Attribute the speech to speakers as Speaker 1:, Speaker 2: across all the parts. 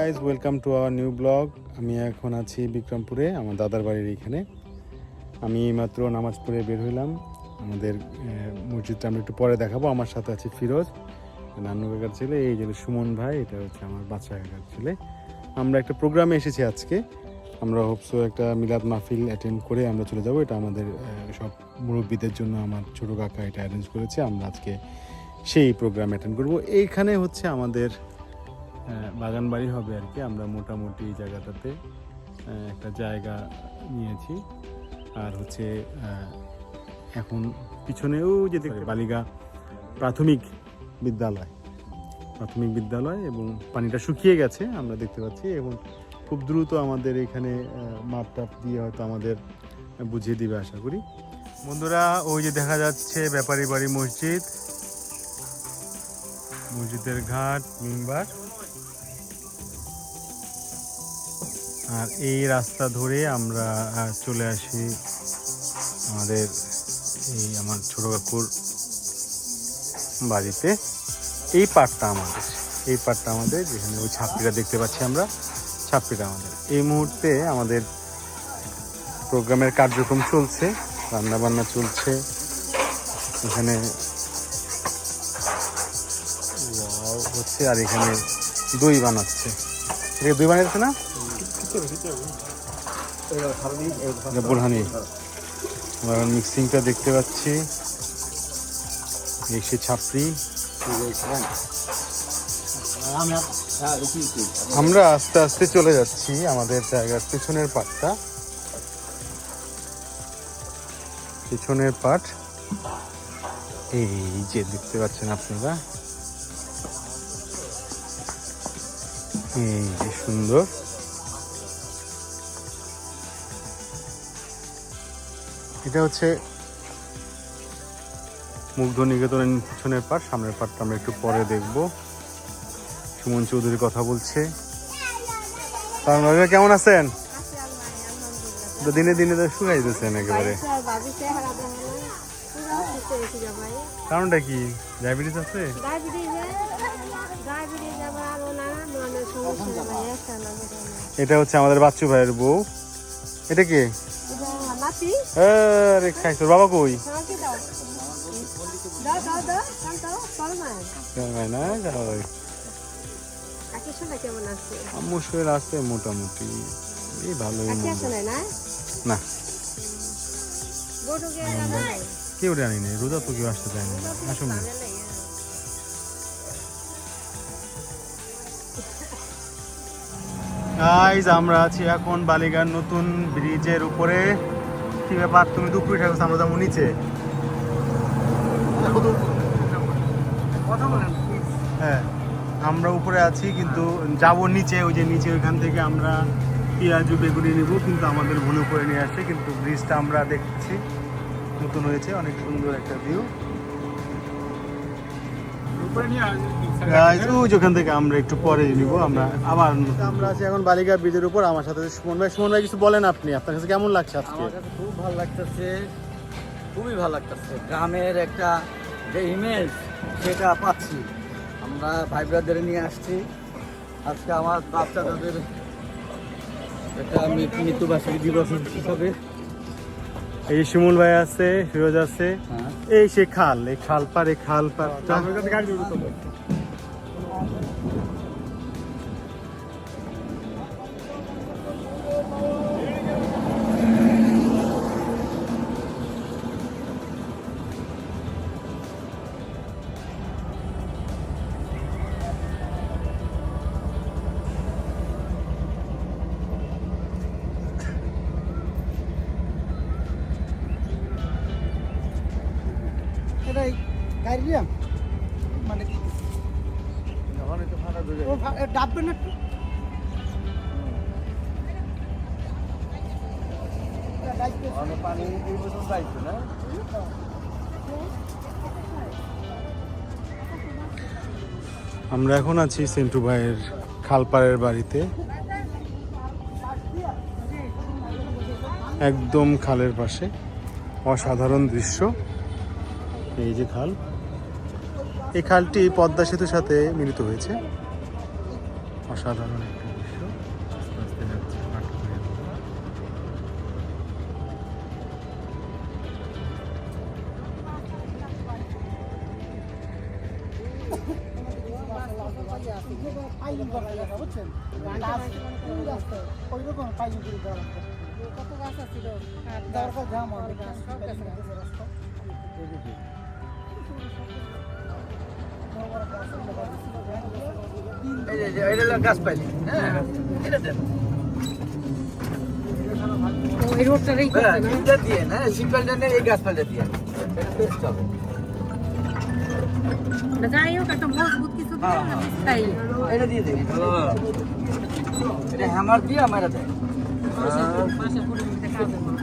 Speaker 1: Guys, welcome to our new blog. আমি এখন আছি বিক্রমপুরে, আমার দাদার বাড়ির এখানে। আমি মাত্র নামাজ পড়ে বের হইলাম। আমাদের মসজিদটা আমরা একটু পরে দেখাবো। আমার সাথে আছে ফিরোজ, নান্নু কাকার ছেলে, এই যে সুমন ভাই, এটা হচ্ছে আমার বাচ্চা কাকার ছেলে। আমরা একটা প্রোগ্রামে এসেছি আজকে। আমরা হোপসো একটা মিলাদ মাহফিল অ্যাটেন্ড করে আমরা চলে যাবো। এটা আমাদের সব মুরব্বীদের জন্য আমার ছোটো কাকা এটা অ্যারেঞ্জ করেছে। আমরা আজকে সেই প্রোগ্রাম অ্যাটেন্ড করবো। এইখানে হচ্ছে আমাদের বাগান বাড়ি হবে আর কি। আমরা মোটামুটি এই জায়গাটাতে একটা জায়গা নিয়েছি। আর হচ্ছে এখন পিছনেও যেতে বালিগা প্রাথমিক বিদ্যালয় এবং পানিটা শুকিয়ে গেছে আমরা দেখতে পাচ্ছি। এবং খুব দ্রুত আমাদের এখানে মাপ টাপ দিয়ে হয়তো আমাদের বুঝিয়ে দিবে আশা করি। বন্ধুরা, ওই যে দেখা যাচ্ছে ব্যাপারী বাড়ি মসজিদের ঘাট, মিম্বার। আর এই রাস্তা ধরে আমরা চলে আসি আমাদের আমার ছোট কাকুর বাড়িতে। এই পাটটা আমাদের যেখানে ওই ছাপড়িটা দেখতে পাচ্ছি আমরা, ছাপড়িটা আমাদের। এই মুহূর্তে আমাদের প্রোগ্রামের কার্যক্রম চলছে, রান্নাবান্না চলছে এখানে হচ্ছে। আর এখানে দই বানাচ্ছে। দই বানাচ্ছে না বোরহানি। আমরা মিক্সিংটা দেখতে পাচ্ছি। এসে ছাপড়ি। আমরা আস্তে আস্তে চলে যাচ্ছি আমাদের জায়গার পেছনের পাট। এই যে দেখতে পাচ্ছেন আপনারা, এই যে সুন্দর। এটা হচ্ছে মুগ্ধ নিকেতনের পিছনের পাট। সামনের পাটটা আমরা একটু পরে দেখবো। সুমন চৌধুরী কথা বলছে। কেমন আছেন? দিনে দিনে তো শুকাই দিচ্ছেন একেবারে। কারণটা কি? ডায়াবেটিস আছে? এটা হচ্ছে আমাদের বাচ্চু ভাইয়ের বউ। এটা কে? আরে খাইছো? বাবা কই? আম্মু শরীর আছে মোটামুটি, এই ভালোই না। কেউ জানি না, রোজা তো কেউ আসতে চায় না। আসুন না। গাইস, আমরা আছি এখন বালিগার নতুন ব্রিজের উপরে। কি ব্যাপার, তুমি তো উপরে থাকো, আমরা যাবো নিচে। হ্যাঁ, আমরা উপরে আছি কিন্তু যাবো নিচে। ওই যে নিচে, ওইখান থেকে আমরা পেঁয়াজু বেগুনি নিব, কিন্তু আমাদের ভুল করে নিয়ে আসছে। কিন্তু ব্রিজটা আমরা দেখছি নতুন হয়েছে, অনেক সুন্দর একটা ভিউ। ওখান থেকে আমরা একটু পরে নিব। আমরা আবার আমরা আছি এখন বালিকা ব্রিজের উপর। আমার সাথে সুমন ভাই কিছু বলেন আপনি, আপনার কাছে কেমন লাগছে আজকে?
Speaker 2: আমার কাছে খুব ভালো লাগতেছে, খুবই ভালো লাগতেছে। গ্রামের একটা যে ইমেজ সেটা পাচ্ছি। আমরা ভাই ব্রাদারে নিয়ে আসছি আজকে আমার বাচ্চাদের একটা মৃত্যুবার্ষিকী দিবস হিসাবে।
Speaker 1: এই শিমুল ভাই আছে, ফিরোজ আছে। এই সে খাল, এই খাল পাড়টা
Speaker 2: মানে ডাববে না।
Speaker 1: আমরা এখন আছি সেন্টু ভাইয়ের খালপাড়ের বাড়িতে। একদম খালের পাশে, অসাধারণ দৃশ্য। এই যে খাল, এই খালটি পদ্মা সেতুর সাথে মিলিত হয়েছে। অসাধারণ একটা
Speaker 3: পাইলিং করা জায়গা বুঝছেন ওই রকম পাইলিং করে দেওয়া লাগবে
Speaker 4: কত গাছ আছিল
Speaker 3: দরকার জাম হবে
Speaker 4: সব গাছ
Speaker 3: রাস্তা
Speaker 2: এই যে গাছ পাইলি, হ্যাঁ এটা দেন।
Speaker 4: ওই রোডটারই
Speaker 2: হ্যাঁ,
Speaker 4: করতে না
Speaker 2: এটা দিয়ে না, সিম্পলটা নেই, এই গাছ পাইলে দিয়ে। এটা বেস্ট হবে।
Speaker 4: যাই হোক একটা মজবুত কিছু
Speaker 2: হ্যাঁ,
Speaker 4: দিয়ে
Speaker 2: হ্যাঁ।
Speaker 4: তাই
Speaker 2: এটা দিয়ে দিবি। এটা হ্যামার দিয়ে আমার দেয়।
Speaker 4: বাসা পরিমিতে কাজের মাল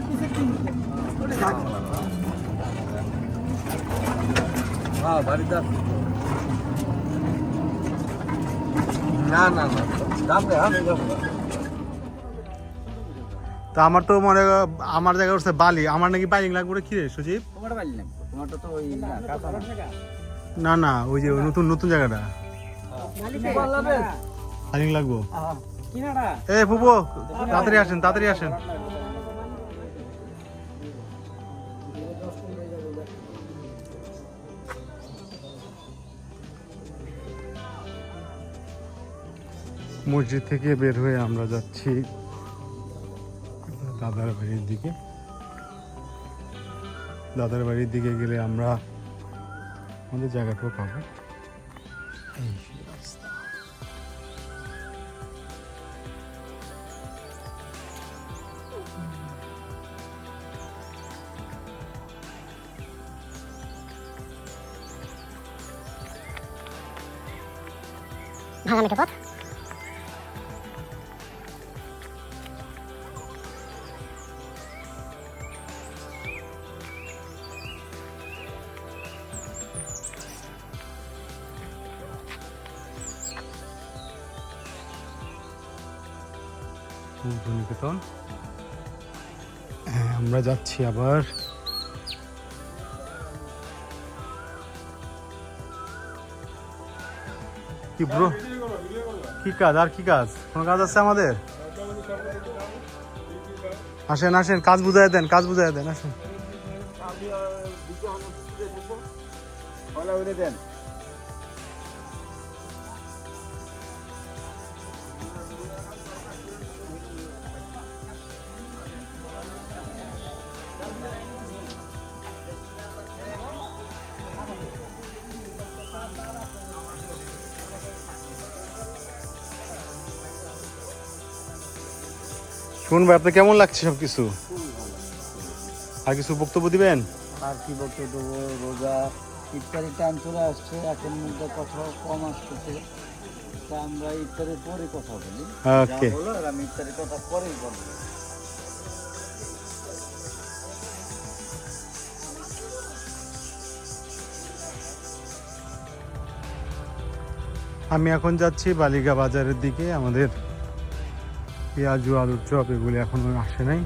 Speaker 2: হ্যাঁ, বাড়িতে আছে। না না না, দাম দেয়, আমি যাবো না।
Speaker 1: তা আমার তো মনে আমার জায়গা হচ্ছে বালি, আমার নাকি বাইলিং লাগবে কি রে সজীব?
Speaker 2: তোমারটা পাইলি না, তোমারটা তো ওই না, কাঁচা না।
Speaker 1: না না, ওই যে ওই নতুন নতুন জায়গাটা
Speaker 2: সুপার লাভে?
Speaker 1: বাইলিং লাগবো।
Speaker 2: কিনাটা?
Speaker 1: এ ফুপু, তাড়াতাড়ি আসেন, তাড়াতাড়ি আসেন। মসজিদ থেকে বের হয়ে আমরা যাচ্ছি দাদার বাড়ির দিকে। দাদার বাড়ির দিকে গেলে আমরা আমাদের জায়গাটাও পাবো। এই সেই রাস্তা।
Speaker 5: ভাঙামিটা পথ
Speaker 1: নিকেতন। হ্যাঁ, আমরা যাচ্ছি আবার কি ব্রো, কি কাজ আর কি কাজ? কোনো কাজ আছে আমাদের? আসেন আসেন, কাজ বুঝাই দেন, কাজ বুঝাই দেন, আসেন।
Speaker 2: দেন।
Speaker 1: শুন ভাই, আপনার কেমন লাগছে সবকিছু? আর কিছু বক্তব্য দিবেন?
Speaker 2: আর কি বক্তব্য দেবো, রোজা ইফতারি টাইম চলে আসছে, এখন মধ্যে কথা কম আসতেছে, তা আমরা ইফতারের পরে কথা বলি।
Speaker 1: ওকে।
Speaker 2: যা বলার আমি ইফতারের কথা পরেই বলবো।
Speaker 1: আমি এখন যাচ্ছি বালিকা বাজারের দিকে। আমাদের পেঁয়াজু আলুর চপ এগুলি এখনো আসে নাই।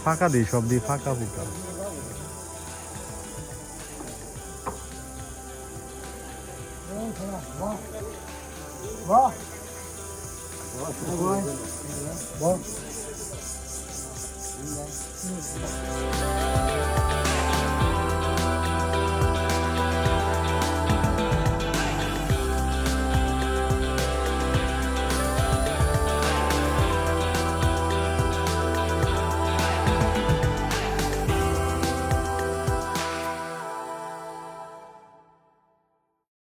Speaker 1: ফাঁকা দিই, সব দিয়ে ফাঁকা ফুকা।
Speaker 3: বাহ